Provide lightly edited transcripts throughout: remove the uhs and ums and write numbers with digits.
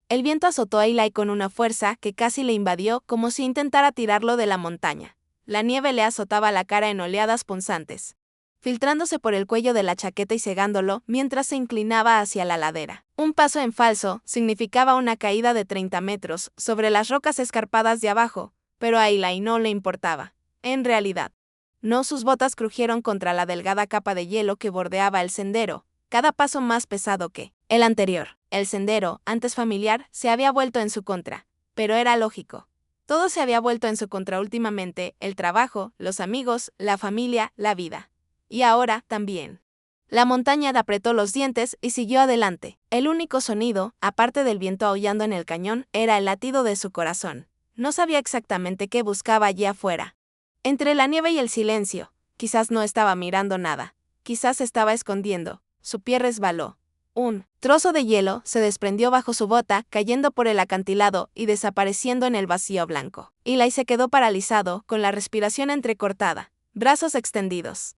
El viento azotó a Eli con una fuerza que casi le invadió, como si intentara tirarlo de la montaña. La nieve le azotaba la cara en oleadas punzantes, filtrándose por el cuello de la chaqueta y cegándolo mientras se inclinaba hacia la ladera. Un paso en falso significaba una caída de 30 metros sobre las rocas escarpadas de abajo, pero a Eli no le importaba. En realidad, no, sus botas crujieron contra la delgada capa de hielo que bordeaba el sendero, cada paso más pesado que el anterior. El sendero, antes familiar, se había vuelto en su contra, pero era lógico. Todo se había vuelto en su contra últimamente: el trabajo, los amigos, la familia, la vida. Y ahora también. La montaña apretó los dientes y siguió adelante. El único sonido, aparte del viento aullando en el cañón, era el latido de su corazón. No sabía exactamente qué buscaba allí afuera. Entre la nieve y el silencio, quizás no estaba mirando nada, quizás estaba escondiendo. Su pie resbaló. Un trozo de hielo se desprendió bajo su bota, cayendo por el acantilado y desapareciendo en el vacío blanco. Eli se quedó paralizado, con la respiración entrecortada, brazos extendidos,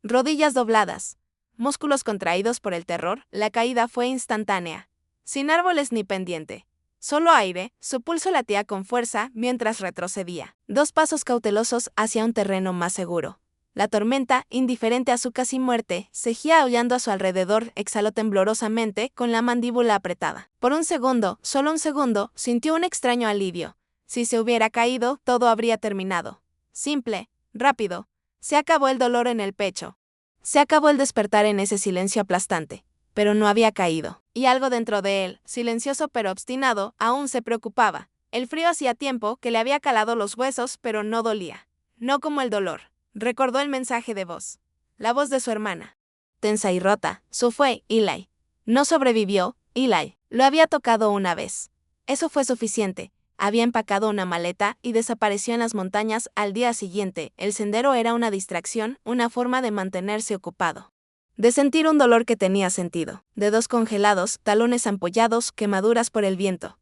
rodillas dobladas, músculos contraídos por el terror. La caída fue instantánea, sin árboles ni pendiente. Solo aire, su pulso latía con fuerza mientras retrocedía. 2 pasos cautelosos hacia un terreno más seguro. La tormenta, indiferente a su casi muerte, seguía aullando a su alrededor. Exhaló temblorosamente, con la mandíbula apretada. Por un segundo, solo un segundo, sintió un extraño alivio. Si se hubiera caído, todo habría terminado. Simple, rápido. Se acabó el dolor en el pecho. Se acabó el despertar en ese silencio aplastante. Pero no había caído. Y algo dentro de él, silencioso pero obstinado, aún se preocupaba. El frío hacía tiempo que le había calado los huesos, pero no dolía. No como el dolor. Recordó el mensaje de voz. La voz de su hermana. Tensa y rota, su fue Eli. No sobrevivió, Eli. Lo había tocado una vez. Eso fue suficiente. Había empacado una maleta y desapareció en las montañas. Al día siguiente, el sendero era una distracción, una forma de mantenerse ocupado. De sentir un dolor que tenía sentido. Dedos congelados, talones ampollados, quemaduras por el viento.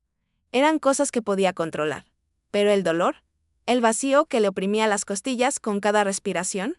Eran cosas que podía controlar. Pero el dolor, el vacío que le oprimía las costillas con cada respiración.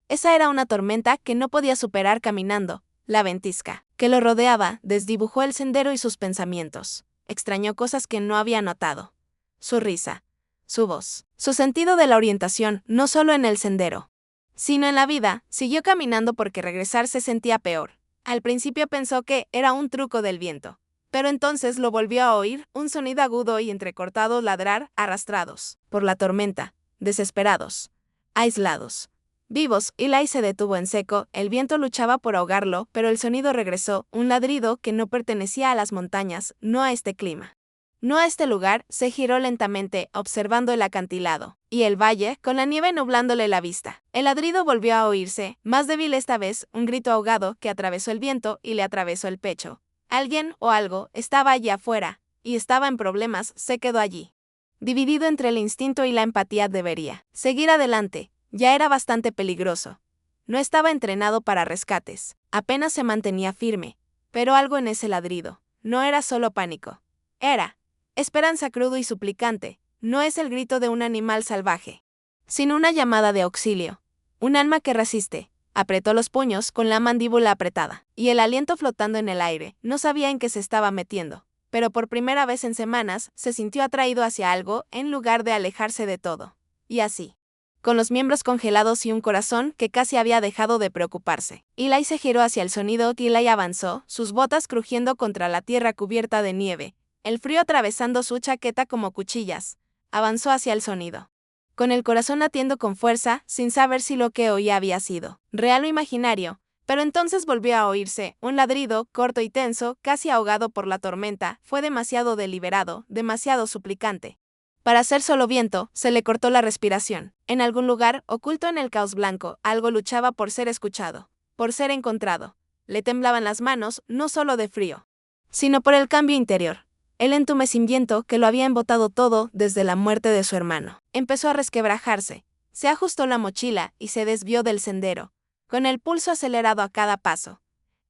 Esa era una tormenta que no podía superar caminando. La ventisca que lo rodeaba desdibujó el sendero y sus pensamientos. Extrañó cosas que no había notado. Su risa, su voz, su sentido de la orientación, no solo en el sendero, sino en la vida. Siguió caminando porque regresar se sentía peor. Al principio pensó que era un truco del viento. Pero entonces lo volvió a oír, un sonido agudo y entrecortado ladrar, arrastrados por la tormenta, desesperados, aislados, vivos. Eli se detuvo en seco. El viento luchaba por ahogarlo, pero el sonido regresó, un ladrido que no pertenecía a las montañas, no a este clima, no a este lugar. Se giró lentamente, observando el acantilado y el valle, con la nieve nublándole la vista. El ladrido volvió a oírse, más débil esta vez, un grito ahogado que atravesó el viento y le atravesó el pecho. Alguien o algo estaba allí afuera, y estaba en problemas. Se quedó allí, dividido entre el instinto y la empatía. Debería seguir adelante, ya era bastante peligroso. No estaba entrenado para rescates, apenas se mantenía firme, pero algo en ese ladrido no era solo pánico. Era esperanza, crudo y suplicante. No es el grito de un animal salvaje, sino una llamada de auxilio. Un alma que resiste. Apretó los puños con la mandíbula apretada y el aliento flotando en el aire. No sabía en qué se estaba metiendo, pero por primera vez en semanas se sintió atraído hacia algo en lugar de alejarse de todo. Y así, con los miembros congelados y un corazón que casi había dejado de preocuparse, Eli se giró hacia el sonido. Eli avanzó, sus botas crujiendo contra la tierra cubierta de nieve, el frío atravesando su chaqueta como cuchillas. Avanzó hacia el sonido, con el corazón latiendo con fuerza, sin saber si lo que oía había sido real o imaginario. Pero entonces volvió a oírse un ladrido, corto y tenso, casi ahogado por la tormenta. Fue demasiado deliberado, demasiado suplicante para ser solo viento. Se le cortó la respiración. En algún lugar, oculto en el caos blanco, algo luchaba por ser escuchado, por ser encontrado. Le temblaban las manos, no solo de frío, sino por el cambio interior. El entumecimiento que lo había embotado todo desde la muerte de su hermano. Empezó a resquebrajarse. Se ajustó la mochila y se desvió del sendero, con el pulso acelerado a cada paso.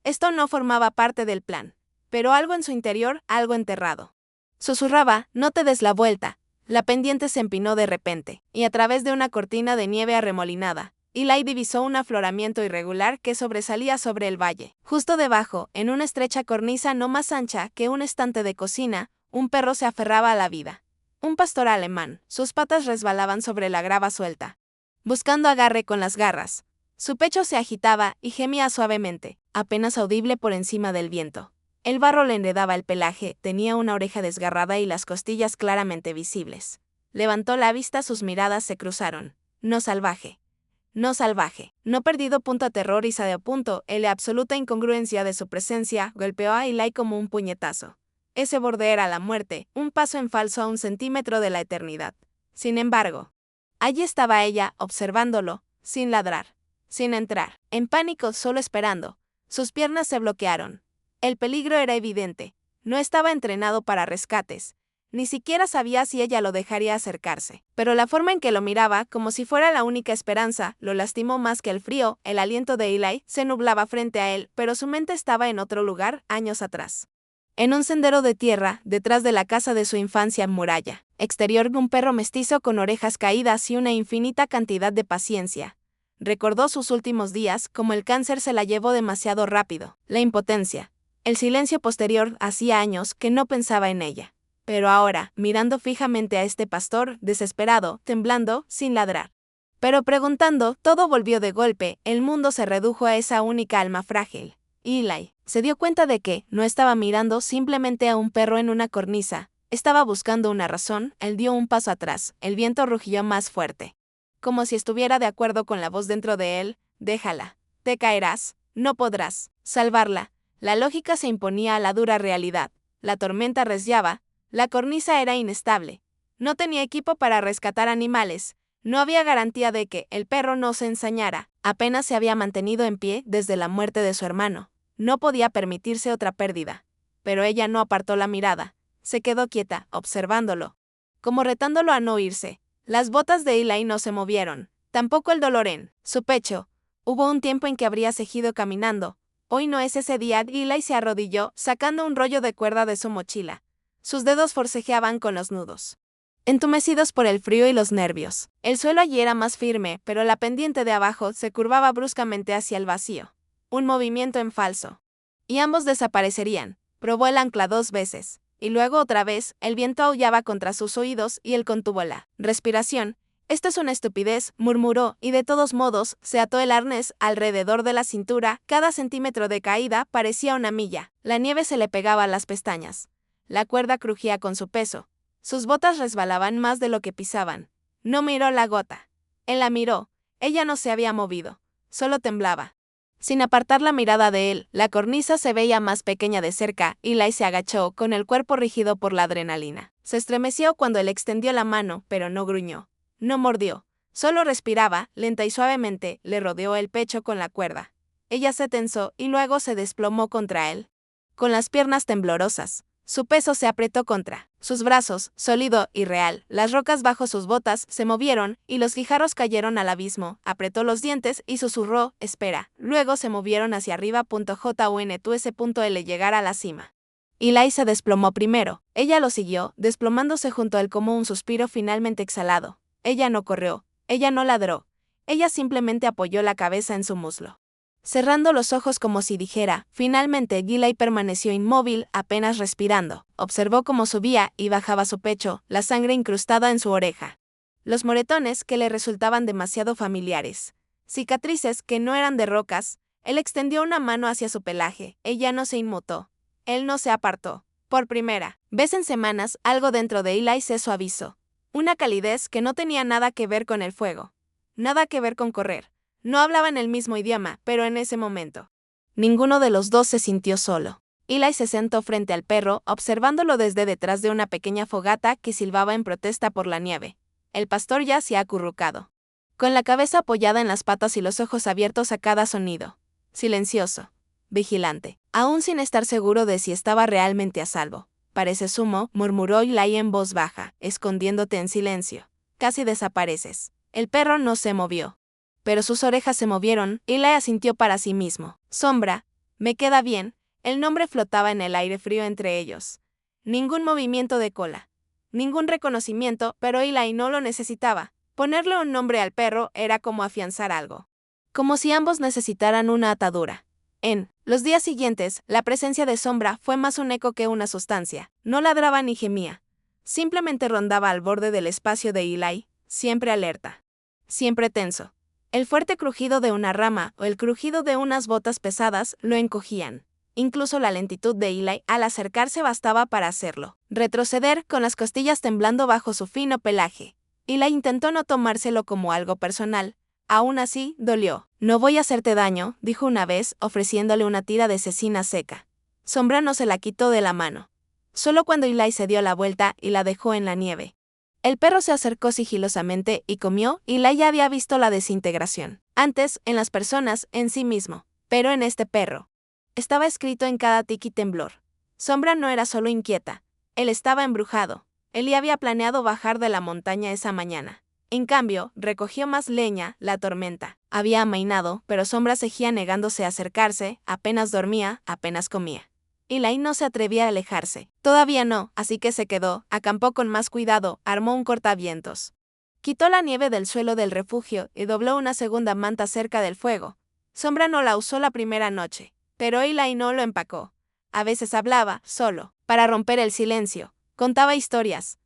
Esto no formaba parte del plan, pero algo en su interior, algo enterrado, susurraba: no te des la vuelta. La pendiente se empinó de repente, y a través de una cortina de nieve arremolinada, Eli divisó un afloramiento irregular que sobresalía sobre el valle. Justo debajo, en una estrecha cornisa no más ancha que un estante de cocina, Un perro se aferraba a la vida. Un pastor alemán. Sus patas resbalaban sobre la grava suelta, buscando agarre con las garras. Su pecho se agitaba y gemía suavemente, apenas audible por encima del viento. El barro le enredaba el pelaje, tenía una oreja desgarrada y las costillas claramente visibles. Levantó la vista, sus miradas se cruzaron. No salvaje. No salvaje. No perdido. Aterrorizado. La absoluta incongruencia de su presencia golpeó a Eli como un puñetazo. Ese borde era la muerte, un paso en falso a 1 centímetro de la eternidad. Sin embargo, allí estaba ella, observándolo, sin ladrar, sin entrar, en pánico, solo esperando. Sus piernas se bloquearon. El peligro era evidente. No estaba entrenado para rescates. Ni siquiera sabía si ella lo dejaría acercarse. Pero la forma en que lo miraba, como si fuera la única esperanza, lo lastimó más que el frío. El aliento de Eli se nublaba frente a él, pero su mente estaba en otro lugar, años atrás. En un sendero de tierra, detrás de la casa de su infancia, muralla exterior, un perro mestizo con orejas caídas y una infinita cantidad de paciencia. Recordó sus últimos días, como el cáncer se la llevó demasiado rápido, la impotencia, el silencio posterior. Hacía años que no pensaba en ella. Pero ahora, mirando fijamente a este pastor, desesperado, temblando, sin ladrar, pero preguntando, todo volvió de golpe. El mundo se redujo a esa única alma frágil. Eli se dio cuenta de que no estaba mirando simplemente a un perro en una cornisa, estaba buscando una razón. Él dio un paso atrás, el viento rugió más fuerte, como si estuviera de acuerdo con la voz dentro de él. Déjala, te caerás, no podrás salvarla. La lógica se imponía a la dura realidad. La tormenta reciaba, la cornisa era inestable, no tenía equipo para rescatar animales, no había garantía de que el perro no se ensañara, apenas se había mantenido en pie desde la muerte de su hermano. No podía permitirse otra pérdida. Pero ella no apartó la mirada, se quedó quieta, observándolo, como retándolo a no irse. Las botas de Eli no se movieron, tampoco el dolor en su pecho. Hubo un tiempo en que habría seguido caminando. Hoy no es ese día. Eli se arrodilló, sacando un rollo de cuerda de su mochila. Sus dedos forcejeaban con los nudos, entumecidos por el frío y los nervios. El suelo allí era más firme, pero la pendiente de abajo se curvaba bruscamente hacia el vacío. Un movimiento en falso, y ambos desaparecerían. Probó el ancla 2 veces, y luego otra vez. El viento aullaba contra sus oídos y él contuvo la respiración. Esto es una estupidez, murmuró, y de todos modos, se ató el arnés alrededor de la cintura. Cada centímetro de caída parecía una milla. La nieve se le pegaba a las pestañas. La cuerda crujía con su peso. Sus botas resbalaban más de lo que pisaban. No miró la gota. Él la miró. Ella no se había movido. Solo temblaba. Sin apartar la mirada de él, la cornisa se veía más pequeña de cerca. Eli se agachó, con el cuerpo rígido por la adrenalina. Se estremeció cuando él extendió la mano, pero no gruñó. No mordió. Solo respiraba, lenta y suavemente. Le rodeó el pecho con la cuerda. Ella se tensó y luego se desplomó contra él, con las piernas temblorosas. Su peso se apretó contra sus brazos, sólido y real. Las rocas bajo sus botas se movieron y los guijarros cayeron al abismo. Apretó los dientes y susurró, espera. Luego se movieron hacia arriba. JUNTUS.L llegar a la cima. Eli se desplomó primero. Ella lo siguió, desplomándose junto a él como un suspiro finalmente exhalado. Ella no corrió. Ella no ladró. Ella simplemente apoyó la cabeza en su muslo, cerrando los ojos como si dijera. Finalmente Eli permaneció inmóvil, apenas respirando. Observó cómo subía y bajaba su pecho, la sangre incrustada en su oreja, los moretones que le resultaban demasiado familiares, cicatrices que no eran de rocas. Él extendió una mano hacia su pelaje. Ella no se inmutó. Él no se apartó. Por primera vez en semanas, algo dentro de Eli se suavizó. Una calidez que no tenía nada que ver con el fuego, nada que ver con correr. No hablaban el mismo idioma, pero en ese momento, ninguno de los dos se sintió solo. Eli se sentó frente al perro, observándolo desde detrás de una pequeña fogata que silbaba en protesta por la nieve. El pastor yacía acurrucado, con la cabeza apoyada en las patas y los ojos abiertos a cada sonido. Silencioso, vigilante, aún sin estar seguro de si estaba realmente a salvo. Parece sumo, murmuró Eli en voz baja, escondiéndote en silencio. Casi desapareces. El perro no se movió, pero sus orejas se movieron. Eli asintió para sí mismo. Sombra, me queda bien. El nombre flotaba en el aire frío entre ellos. Ningún movimiento de cola, ningún reconocimiento, pero Eli no lo necesitaba. Ponerle un nombre al perro era como afianzar algo, como si ambos necesitaran una atadura. En los días siguientes, la presencia de Sombra fue más un eco que una sustancia. No ladraba ni gemía. Simplemente rondaba al borde del espacio de Eli, siempre alerta. Siempre tenso. El fuerte crujido de una rama o el crujido de unas botas pesadas lo encogían. Incluso la lentitud de Eli al acercarse bastaba para hacerlo retroceder con las costillas temblando bajo su fino pelaje. Eli intentó no tomárselo como algo personal. Aún así, dolió. No voy a hacerte daño, dijo una vez, ofreciéndole una tira de cecina seca. Sombra no se la quitó de la mano. Solo cuando Eli se dio la vuelta y la dejó en la nieve. El perro se acercó sigilosamente y comió, y Eli ya había visto la desintegración. Antes, en las personas, en sí mismo. Pero en este perro. Estaba escrito en cada tic y temblor. Sombra no era solo inquieta. Él estaba embrujado. Eli había planeado bajar de la montaña esa mañana. En cambio, recogió más leña, la tormenta. Había amainado, pero Sombra seguía negándose a acercarse, apenas dormía, apenas comía. Eli no se atrevía a alejarse. Todavía no, así que se quedó, acampó con más cuidado, armó un cortavientos. Quitó la nieve del suelo del refugio y dobló una segunda manta cerca del fuego. Sombra no la usó la primera noche, pero Eli no lo empacó. A veces hablaba, solo, para romper el silencio. Contaba historias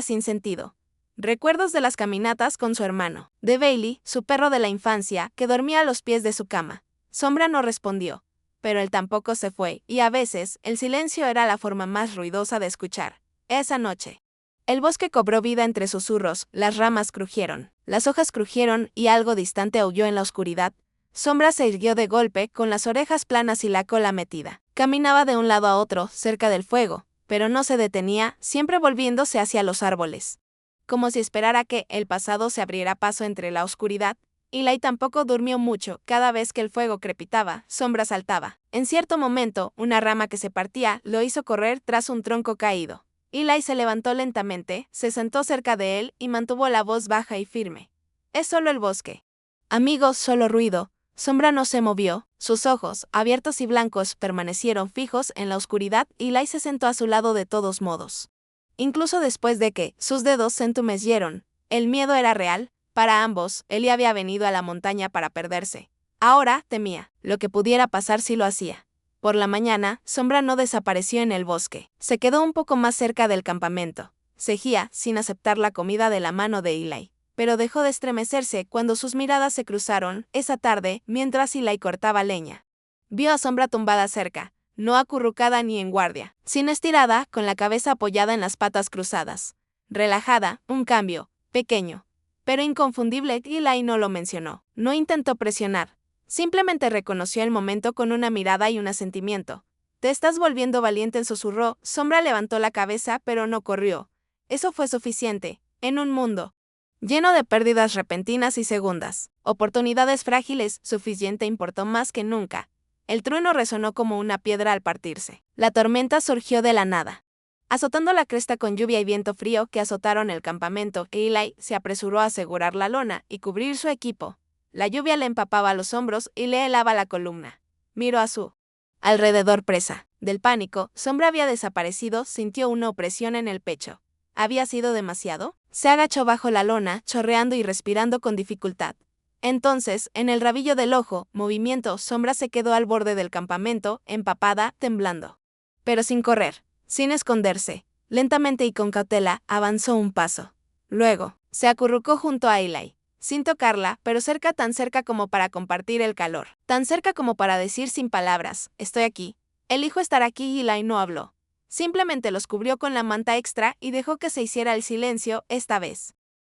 sin sentido. Recuerdos de las caminatas con su hermano, de Bailey, su perro de la infancia, que dormía a los pies de su cama. Sombra no respondió, pero él tampoco se fue, y a veces, el silencio era la forma más ruidosa de escuchar. Esa noche, el bosque cobró vida entre susurros, las ramas crujieron, las hojas crujieron y algo distante aulló en la oscuridad. Sombra se irguió de golpe, con las orejas planas y la cola metida. Caminaba de un lado a otro, cerca del fuego, pero no se detenía, siempre volviéndose hacia los árboles. Como si esperara que el pasado se abriera paso entre la oscuridad. Eli tampoco durmió mucho. Cada vez que el fuego crepitaba, Sombra saltaba. En cierto momento, una rama que se partía lo hizo correr tras un tronco caído. Eli se levantó lentamente, se sentó cerca de él y mantuvo la voz baja y firme. Es solo el bosque. Amigos, solo ruido. Sombra no se movió. Sus ojos, abiertos y blancos, permanecieron fijos en la oscuridad y Eli se sentó a su lado de todos modos. Incluso después de que sus dedos se entumecieron, el miedo era real. Para ambos, Eli había venido a la montaña para perderse. Ahora temía lo que pudiera pasar si lo hacía. Por la mañana, Sombra no desapareció en el bosque. Se quedó un poco más cerca del campamento. Cejía, sin aceptar la comida de la mano de Eli. Pero dejó de estremecerse cuando sus miradas se cruzaron, esa tarde, mientras Eli cortaba leña. Vio a Sombra tumbada cerca, no acurrucada ni en guardia, sino estirada, con la cabeza apoyada en las patas cruzadas. Relajada, un cambio, pequeño, pero inconfundible. Eli no lo mencionó, no intentó presionar. Simplemente reconoció el momento con una mirada y un asentimiento. Te estás volviendo valiente, susurró. Sombra levantó la cabeza, pero no corrió. Eso fue suficiente, en un mundo lleno de pérdidas repentinas y segundas, oportunidades frágiles, suficiente importó más que nunca. El trueno resonó como una piedra al partirse. La tormenta surgió de la nada, azotando la cresta con lluvia y viento frío que azotaron el campamento. Eli se apresuró a asegurar la lona y cubrir su equipo. La lluvia le empapaba los hombros y le helaba la columna. Miró a su alrededor presa. Del pánico, Sombra había desaparecido, sintió una opresión en el pecho. ¿Había sido demasiado? Se agachó bajo la lona, chorreando y respirando con dificultad. Entonces, en el rabillo del ojo, movimiento, Sombra se quedó al borde del campamento, empapada, temblando. Pero sin correr, sin esconderse, lentamente y con cautela, avanzó un paso. Luego, se acurrucó junto a Eli, sin tocarla, pero cerca, tan cerca como para compartir el calor, tan cerca como para decir sin palabras, estoy aquí. Elijo estar aquí. Y Eli no habló. Simplemente los cubrió con la manta extra y dejó que se hiciera el silencio, esta vez.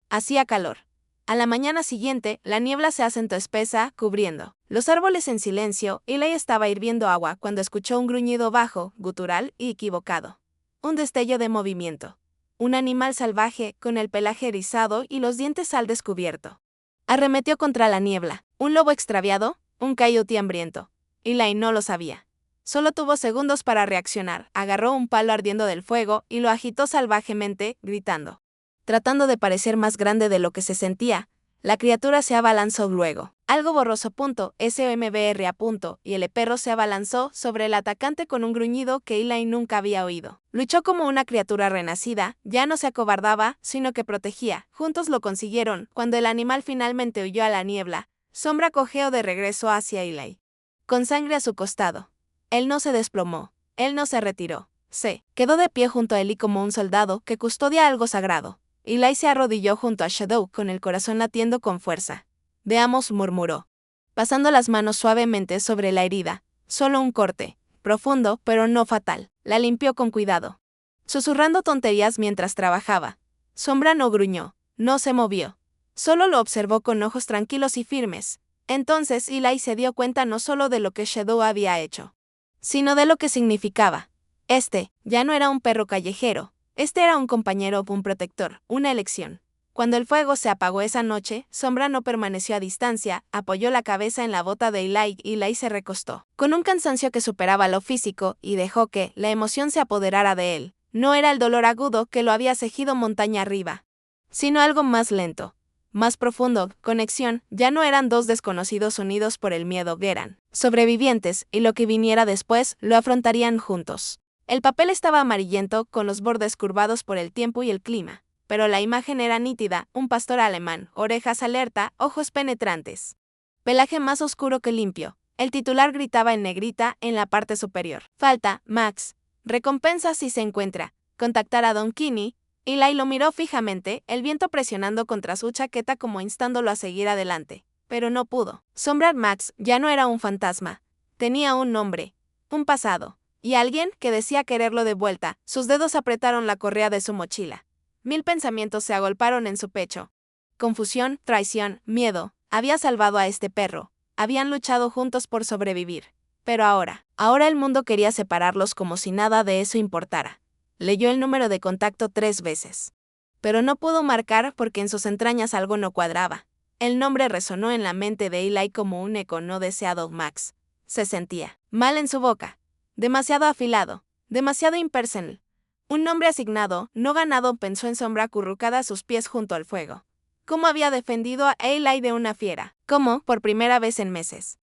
Hacía calor. A la mañana siguiente, la niebla se asentó espesa, cubriendo los árboles en silencio. Eli estaba hirviendo agua cuando escuchó un gruñido bajo, gutural y equivocado. Un destello de movimiento. Un animal salvaje, con el pelaje erizado y los dientes al descubierto. Arremetió contra la niebla. ¿Un lobo extraviado? ¿Un coyote hambriento? Eli no lo sabía. Solo tuvo segundos para reaccionar. Agarró un palo ardiendo del fuego y lo agitó salvajemente, gritando. Tratando de parecer más grande de lo que se sentía, la criatura se abalanzó luego. Algo borroso. SOMBR. Y el perro se abalanzó sobre el atacante con un gruñido que Eli nunca había oído. Luchó como una criatura renacida, ya no se acobardaba, sino que protegía. Juntos lo consiguieron. Cuando el animal finalmente huyó a la niebla, Sombra cojeó de regreso hacia Eli. con sangre a su costado. Él no se desplomó, él no se retiró. Se quedó de pie junto a Eli como un soldado que custodia algo sagrado. Eli se arrodilló junto a Shadow con el corazón latiendo con fuerza. Veamos, murmuró, pasando las manos suavemente sobre la herida. Solo un corte, profundo pero no fatal. La limpió con cuidado, susurrando tonterías mientras trabajaba. Sombra no gruñó, no se movió. Solo lo observó con ojos tranquilos y firmes. Entonces Eli se dio cuenta no solo de lo que Shadow había hecho, sino de lo que significaba. Ya no era un perro callejero. Era un compañero, un protector, una elección. Cuando el fuego se apagó esa noche, Sombra no permaneció a distancia, apoyó la cabeza en la bota de Eli y Eli se recostó, con un cansancio que superaba lo físico, y dejó que la emoción se apoderara de él. No era el dolor agudo que lo había cejido montaña arriba, sino algo más lento, más profundo. Conexión. Ya no eran dos desconocidos unidos por el miedo, eran sobrevivientes, y lo que viniera después lo afrontarían juntos. El papel estaba amarillento, con los bordes curvados por el tiempo y el clima, pero la imagen era nítida: un pastor alemán, orejas alerta, ojos penetrantes, pelaje más oscuro que limpio. El titular gritaba en negrita en la parte superior: falta, Max. Recompensa si se encuentra. Contactar a Don Kinney. Eli lo miró fijamente, el viento presionando contra su chaqueta como instándolo a seguir adelante. Pero no pudo. Sombra Max ya no era un fantasma. Tenía un nombre, un pasado, y alguien que decía quererlo de vuelta. Sus dedos apretaron la correa de su mochila. 1000 pensamientos se agolparon en su pecho. Confusión, traición, miedo. Había salvado a este perro. Habían luchado juntos por sobrevivir. Pero ahora el mundo quería separarlos como si nada de eso importara. Leyó el número de contacto 3 veces. Pero no pudo marcar porque en sus entrañas algo no cuadraba. El nombre resonó en la mente de Eli como un eco no deseado. Max. Se sentía mal en su boca. Demasiado afilado, demasiado impersonal. Un nombre asignado, no ganado, pensó en Sombra acurrucada a sus pies junto al fuego. ¿Cómo había defendido a Eli de una fiera? ¿Cómo? Por primera vez en meses.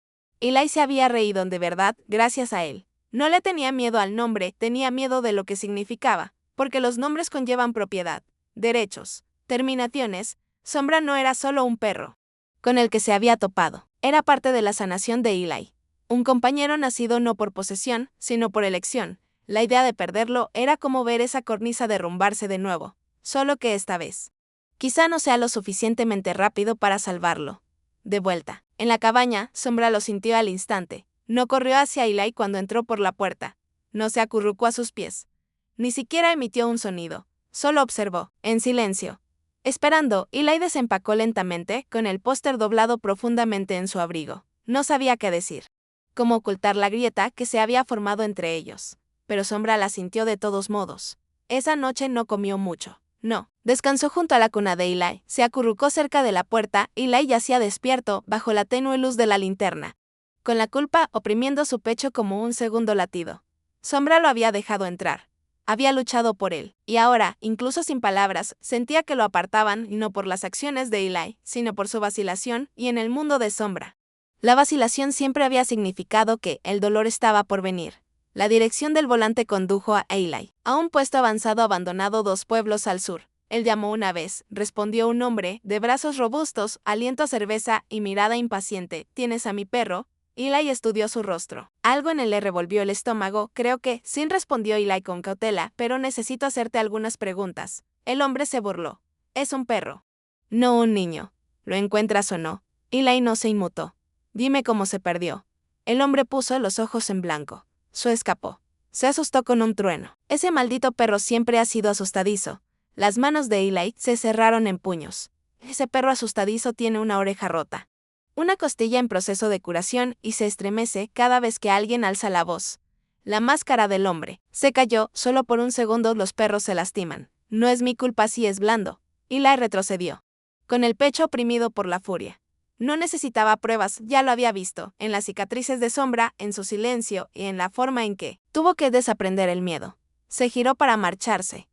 Eli se había reído de verdad gracias a él. No le tenía miedo al nombre, tenía miedo de lo que significaba, porque los nombres conllevan propiedad, derechos, terminaciones. Sombra no era solo un perro con el que se había topado, era parte de la sanación de Eli. Un compañero nacido no por posesión, sino por elección. La idea de perderlo era como ver esa cornisa derrumbarse de nuevo, solo que esta vez quizá no sea lo suficientemente rápido para salvarlo. De vuelta en la cabaña, Sombra lo sintió al instante. No corrió hacia Eli cuando entró por la puerta. No se acurrucó a sus pies. Ni siquiera emitió un sonido. Solo observó, en silencio. Esperando, Eli desempacó lentamente, con el póster doblado profundamente en su abrigo. No sabía qué decir. Cómo ocultar la grieta que se había formado entre ellos. Pero Sombra la sintió de todos modos. Esa noche no comió mucho. No. Descansó junto a la cuna de Eli. Se acurrucó cerca de la puerta. Eli yacía despierto, bajo la tenue luz de la linterna, con la culpa oprimiendo su pecho como un segundo latido. Sombra lo había dejado entrar. Había luchado por él, y ahora, incluso sin palabras, sentía que lo apartaban, no por las acciones de Eli, sino por su vacilación, y en el mundo de Sombra. La vacilación siempre había significado que el dolor estaba por venir. La dirección del volante condujo a Eli, a un puesto avanzado abandonado 2 pueblos al sur. Él llamó una vez, respondió un hombre, de brazos robustos, aliento a cerveza y mirada impaciente. ¿Tienes a mi perro? Eli estudió su rostro. Algo en él le revolvió el estómago. Creo que, sí, respondió Eli con cautela, pero necesito hacerte algunas preguntas. El hombre se burló. Es un perro, no un niño. ¿Lo encuentras o no? Eli no se inmutó. Dime cómo se perdió. El hombre puso los ojos en blanco. Se escapó. Se asustó con un trueno. Ese maldito perro siempre ha sido asustadizo. Las manos de Eli se cerraron en puños. Ese perro asustadizo tiene una oreja rota, una costilla en proceso de curación y se estremece cada vez que alguien alza la voz. La máscara del hombre se cayó. Solo por un segundo los perros se lastiman. No es mi culpa si es blando. Eli retrocedió, con el pecho oprimido por la furia. No necesitaba pruebas, ya lo había visto, en las cicatrices de Sombra, en su silencio y en la forma en que tuvo que desaprender el miedo. Se giró para marcharse.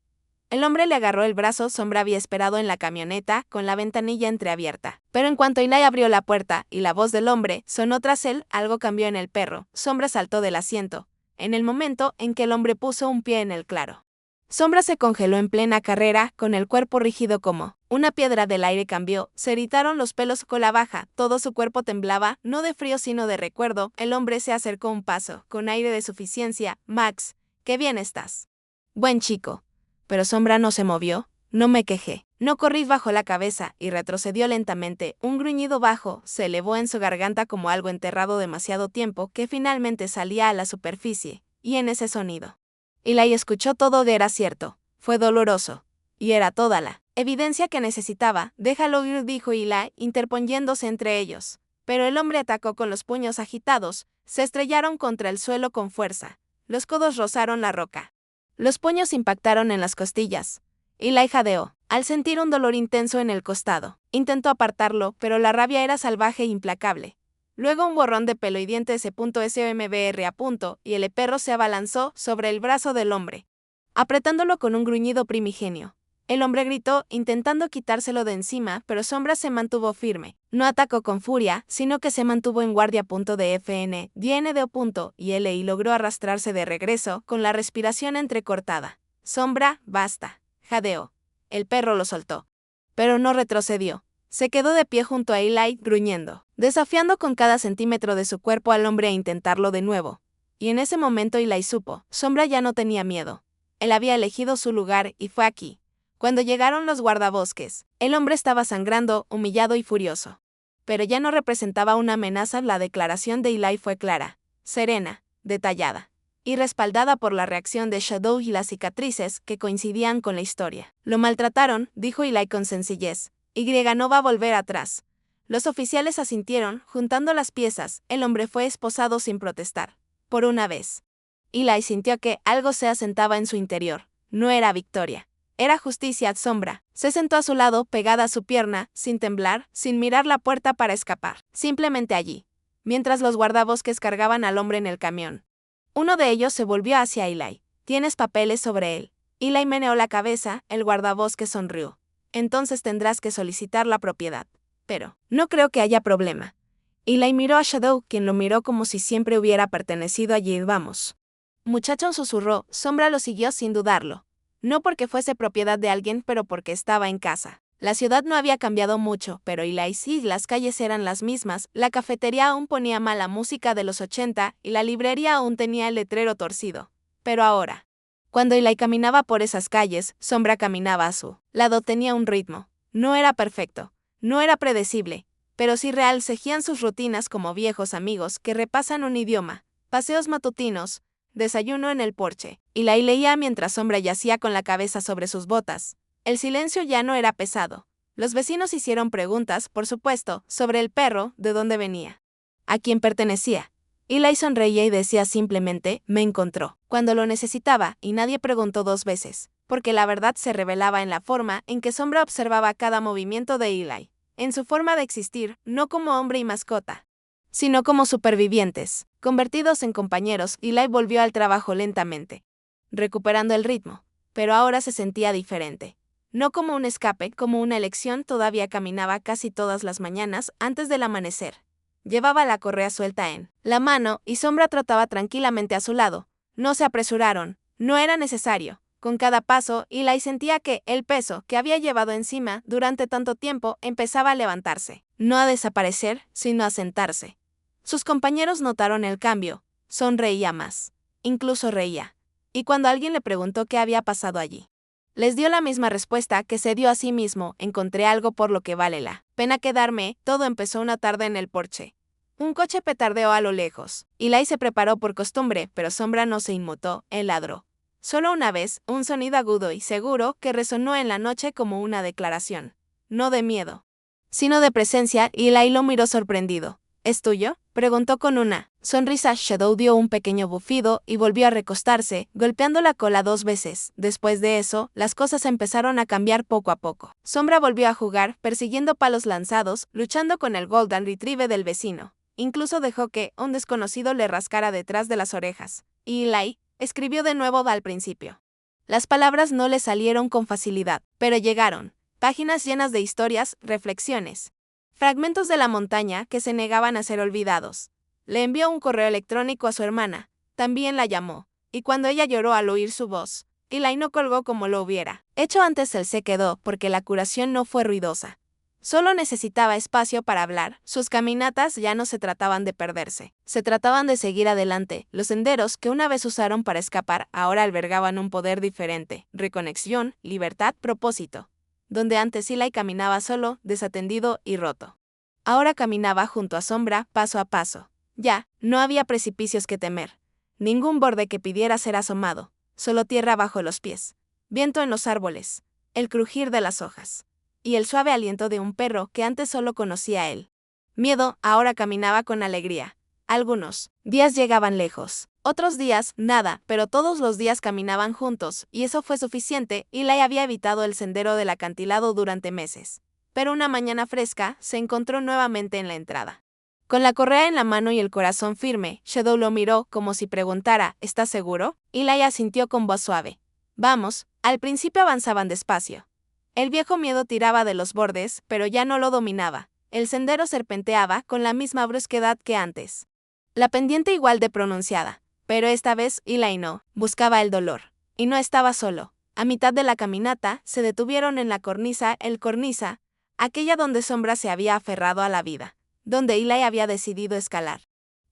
El hombre le agarró el brazo. Sombra había esperado en la camioneta, con la ventanilla entreabierta. Pero en cuanto Eli abrió la puerta y la voz del hombre sonó tras él, algo cambió en el perro. Sombra saltó del asiento, en el momento en que el hombre puso un pie en el claro. Sombra se congeló en plena carrera, con el cuerpo rígido como una piedra. Del aire cambió, se irritaron los pelos cola baja, todo su cuerpo temblaba, no de frío sino de recuerdo. El hombre se acercó un paso, con aire de suficiencia. Max, qué bien estás. Buen chico. Pero Sombra no se movió, no me quejé. No corrí. Bajó la cabeza y retrocedió lentamente. Un gruñido bajo se elevó en su garganta como algo enterrado demasiado tiempo que finalmente salía a la superficie, y en ese sonido Eli escuchó todo. Era cierto, fue doloroso. Y era toda la evidencia que necesitaba. Déjalo ir, dijo Eli, interponiéndose entre ellos. Pero el hombre atacó con los puños agitados, se estrellaron contra el suelo con fuerza. Los codos rozaron la roca. Los puños impactaron en las costillas. Eli jadeó, al sentir un dolor intenso en el costado. Intentó apartarlo, pero la rabia era salvaje e implacable. Luego un borrón de pelo y dientes SOMBR y el perro se abalanzó sobre el brazo del hombre, apretándolo con un gruñido primigenio. El hombre gritó, intentando quitárselo de encima, pero Sombra se mantuvo firme. No atacó con furia, sino que se mantuvo en guardia. Y Eli logró arrastrarse de regreso, con la respiración entrecortada. Sombra, basta, jadeó. El perro lo soltó, pero no retrocedió. Se quedó de pie junto a Eli, gruñendo, desafiando con cada centímetro de su cuerpo al hombre a intentarlo de nuevo. Y en ese momento Eli supo, Sombra ya no tenía miedo. Él había elegido su lugar y fue aquí. Cuando llegaron los guardabosques, el hombre estaba sangrando, humillado y furioso. Pero ya no representaba una amenaza. La declaración de Eli fue clara, serena, detallada, y respaldada por la reacción de Shadow y las cicatrices que coincidían con la historia. Lo maltrataron, dijo Eli con sencillez. No va a volver atrás. Los oficiales asintieron, juntando las piezas. El hombre fue esposado sin protestar. Por una vez. Eli sintió que algo se asentaba en su interior. No era victoria. Era justicia. Sombra se sentó a su lado, pegada a su pierna, sin temblar, sin mirar la puerta para escapar. Simplemente allí. Mientras los guardabosques cargaban al hombre en el camión. Uno de ellos se volvió hacia Eli. ¿Tienes papeles sobre él? Eli meneó la cabeza. El guardabosques sonrió. Entonces tendrás que solicitar la propiedad. Pero no creo que haya problema. Eli miró a Shadow, quien lo miró como si siempre hubiera pertenecido allí. Vamos. Muchacho, susurró. Sombra lo siguió sin dudarlo. No porque fuese propiedad de alguien, pero porque estaba en casa. La ciudad no había cambiado mucho, pero Eli sí, las calles eran las mismas, la cafetería aún ponía mala música de los 80 y la librería aún tenía el letrero torcido. Pero ahora, cuando Eli caminaba por esas calles, Sombra caminaba a su lado. Tenía un ritmo. No era perfecto, no era predecible, pero sí real. Seguían sus rutinas como viejos amigos que repasan un idioma, paseos matutinos, desayuno en el porche. Eli leía mientras Sombra yacía con la cabeza sobre sus botas. El silencio ya no era pesado. Los vecinos hicieron preguntas, por supuesto, sobre el perro, de dónde venía, a quién pertenecía. Eli sonreía y decía simplemente, me encontró, cuando lo necesitaba, y nadie preguntó dos veces, porque la verdad se revelaba en la forma en que Sombra observaba cada movimiento de Eli, en su forma de existir, no como hombre y mascota, sino como supervivientes, convertidos en compañeros. Eli volvió al trabajo lentamente, recuperando el ritmo, pero ahora se sentía diferente. No como un escape, como una elección. Todavía caminaba casi todas las mañanas antes del amanecer. Llevaba la correa suelta en la mano y Sombra trotaba tranquilamente a su lado. No se apresuraron, no era necesario. Con cada paso, Eli sentía que el peso que había llevado encima durante tanto tiempo empezaba a levantarse. No a desaparecer, sino a sentarse. Sus compañeros notaron el cambio. Sonreía más. Incluso reía. Y cuando alguien le preguntó qué había pasado allí, les dio la misma respuesta que se dio a sí mismo. Encontré algo por lo que vale la pena quedarme. Todo empezó una tarde en el porche. Un coche petardeó a lo lejos. Eli se preparó por costumbre, pero Sombra no se inmutó. Él ladró. Solo una vez, un sonido agudo y seguro que resonó en la noche como una declaración. No de miedo, sino de presencia. Eli lo miró sorprendido. ¿Es tuyo?, preguntó con una sonrisa. Shadow dio un pequeño bufido y volvió a recostarse, golpeando la cola 2 veces. Después de eso, las cosas empezaron a cambiar poco a poco. Sombra volvió a jugar, persiguiendo palos lanzados, luchando con el Golden Retriever del vecino. Incluso dejó que un desconocido le rascara detrás de las orejas. Y Eli escribió de nuevo al principio. Las palabras no le salieron con facilidad, pero llegaron. Páginas llenas de historias, reflexiones, fragmentos de la montaña que se negaban a ser olvidados. Le envió un correo electrónico a su hermana, también la llamó, y cuando ella lloró al oír su voz, Eli no colgó como lo hubiera hecho antes. Él se quedó porque la curación no fue ruidosa. Solo necesitaba espacio para hablar. Sus caminatas ya no se trataban de perderse. Se trataban de seguir adelante. Los senderos que una vez usaron para escapar ahora albergaban un poder diferente. Reconexión, libertad, propósito. Donde antes Eli caminaba solo, desatendido y roto. Ahora caminaba junto a Sombra, paso a paso. Ya, no había precipicios que temer. Ningún borde que pidiera ser asomado. Solo tierra bajo los pies. Viento en los árboles. El crujir de las hojas. Y el suave aliento de un perro que antes solo conocía él. Miedo ahora caminaba con alegría. Algunos días llegaban lejos, otros días nada, pero todos los días caminaban juntos, y eso fue suficiente. Eli había evitado el sendero del acantilado durante meses. Pero una mañana fresca se encontró nuevamente en la entrada. Con la correa en la mano y el corazón firme, Shadow lo miró como si preguntara, ¿estás seguro? Eli asintió con voz suave. Vamos. Al principio avanzaban despacio. El viejo miedo tiraba de los bordes, pero ya no lo dominaba. El sendero serpenteaba con la misma brusquedad que antes. La pendiente igual de pronunciada, pero esta vez Eli no buscaba el dolor. Y no estaba solo. A mitad de la caminata, se detuvieron en la cornisa, aquella donde Sombra se había aferrado a la vida, donde Eli había decidido escalar.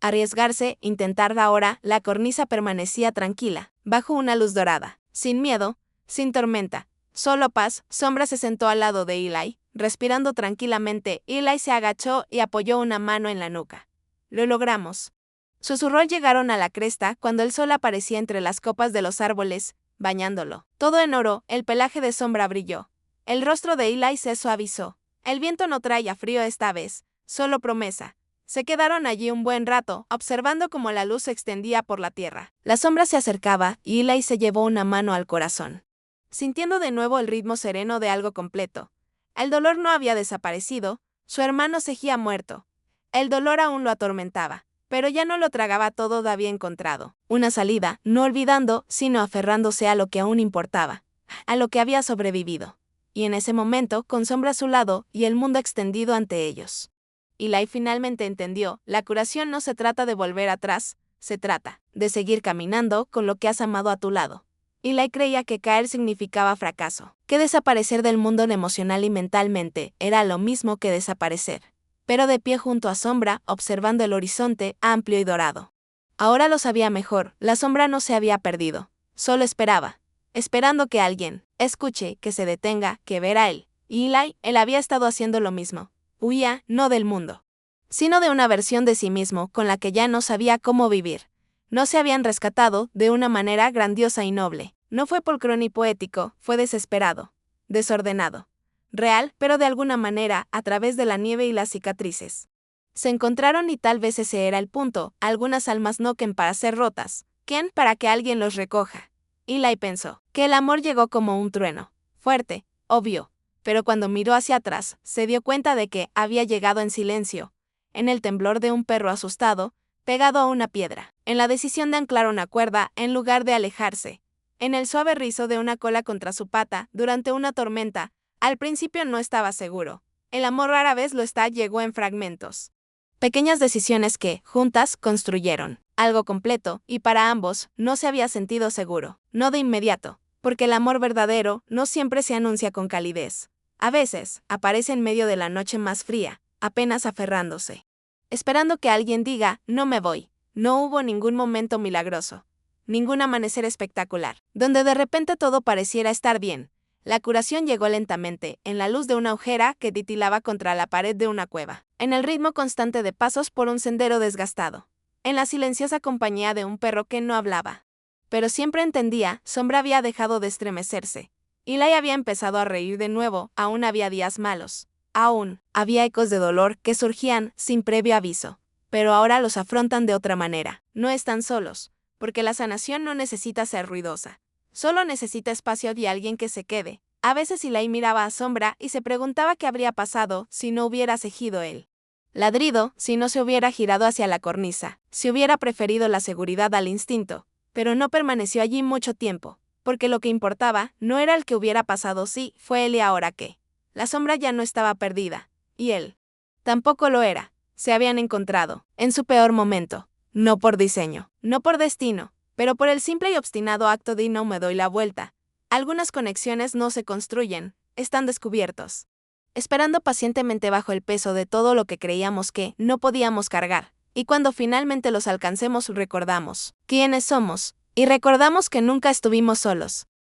Arriesgarse, intentar ahora. La cornisa permanecía tranquila, bajo una luz dorada, sin miedo, sin tormenta. Solo paz. Sombra se sentó al lado de Eli, respirando tranquilamente. Eli se agachó y apoyó una mano en la nuca. Lo logramos. Susurró. Llegaron a la cresta cuando el sol aparecía entre las copas de los árboles, bañándolo. Todo en oro, el pelaje de Sombra brilló. El rostro de Eli se suavizó. El viento no traía frío esta vez, solo promesa. Se quedaron allí un buen rato, observando cómo la luz se extendía por la tierra. La sombra se acercaba y Eli se llevó una mano al corazón, sintiendo de nuevo el ritmo sereno de algo completo. El dolor no había desaparecido, su hermano seguía muerto. El dolor aún lo atormentaba, pero ya no lo tragaba todo. Había encontrado una salida, no olvidando, sino aferrándose a lo que aún importaba, a lo que había sobrevivido. Y en ese momento, con Sombra a su lado y el mundo extendido ante ellos, Eli finalmente entendió, la curación no se trata de volver atrás, se trata de seguir caminando con lo que has amado a tu lado. Eli creía que caer significaba fracaso, que desaparecer del mundo emocional y mentalmente era lo mismo que desaparecer. Pero de pie junto a Sombra, observando el horizonte amplio y dorado. Ahora lo sabía mejor, la sombra no se había perdido, solo esperaba, esperando que alguien escuche, que se detenga, que verá él. Y él había estado haciendo lo mismo. Huía, no del mundo, sino de una versión de sí mismo con la que ya no sabía cómo vivir. No se habían rescatado de una manera grandiosa y noble. No fue pulcro ni poético, fue desesperado, desordenado. Real, pero de alguna manera, a través de la nieve y las cicatrices. Se encontraron y tal vez ese era el punto. Algunas almas no quien para ser rotas. ¿Quién para que alguien los recoja? Eli pensó que el amor llegó como un trueno. Fuerte, obvio. Pero cuando miró hacia atrás, se dio cuenta de que había llegado en silencio. En el temblor de un perro asustado, pegado a una piedra. En la decisión de anclar una cuerda en lugar de alejarse. En el suave rizo de una cola contra su pata durante una tormenta. Al principio no estaba seguro. El amor rara vez lo está, llegó en fragmentos. Pequeñas decisiones que, juntas, construyeron algo completo, y para ambos, no se había sentido seguro. No de inmediato, porque el amor verdadero no siempre se anuncia con calidez. A veces, aparece en medio de la noche más fría, apenas aferrándose. Esperando que alguien diga, no me voy. No hubo ningún momento milagroso. Ningún amanecer espectacular, donde de repente todo pareciera estar bien. La curación llegó lentamente, en la luz de una agujera que titilaba contra la pared de una cueva, en el ritmo constante de pasos por un sendero desgastado, en la silenciosa compañía de un perro que no hablaba. Pero siempre entendía, Sombra había dejado de estremecerse. Eli había empezado a reír de nuevo, aún había días malos. Aún había ecos de dolor que surgían sin previo aviso. Pero ahora los afrontan de otra manera. No están solos, porque la sanación no necesita ser ruidosa. Solo necesita espacio y alguien que se quede. A veces Eli miraba a Sombra y se preguntaba qué habría pasado si no hubiera seguido él. Ladrido, si no se hubiera girado hacia la cornisa, si hubiera preferido la seguridad al instinto. Pero no permaneció allí mucho tiempo, porque lo que importaba no era el que hubiera pasado si fue él y ahora qué. La sombra ya no estaba perdida, y él tampoco lo era. Se habían encontrado, en su peor momento, no por diseño, no por destino, Pero por el simple y obstinado acto de no me doy la vuelta. Algunas conexiones no se construyen, están descubiertos. Esperando pacientemente bajo el peso de todo lo que creíamos que no podíamos cargar. Y cuando finalmente los alcancemos recordamos quiénes somos, y recordamos que nunca estuvimos solos.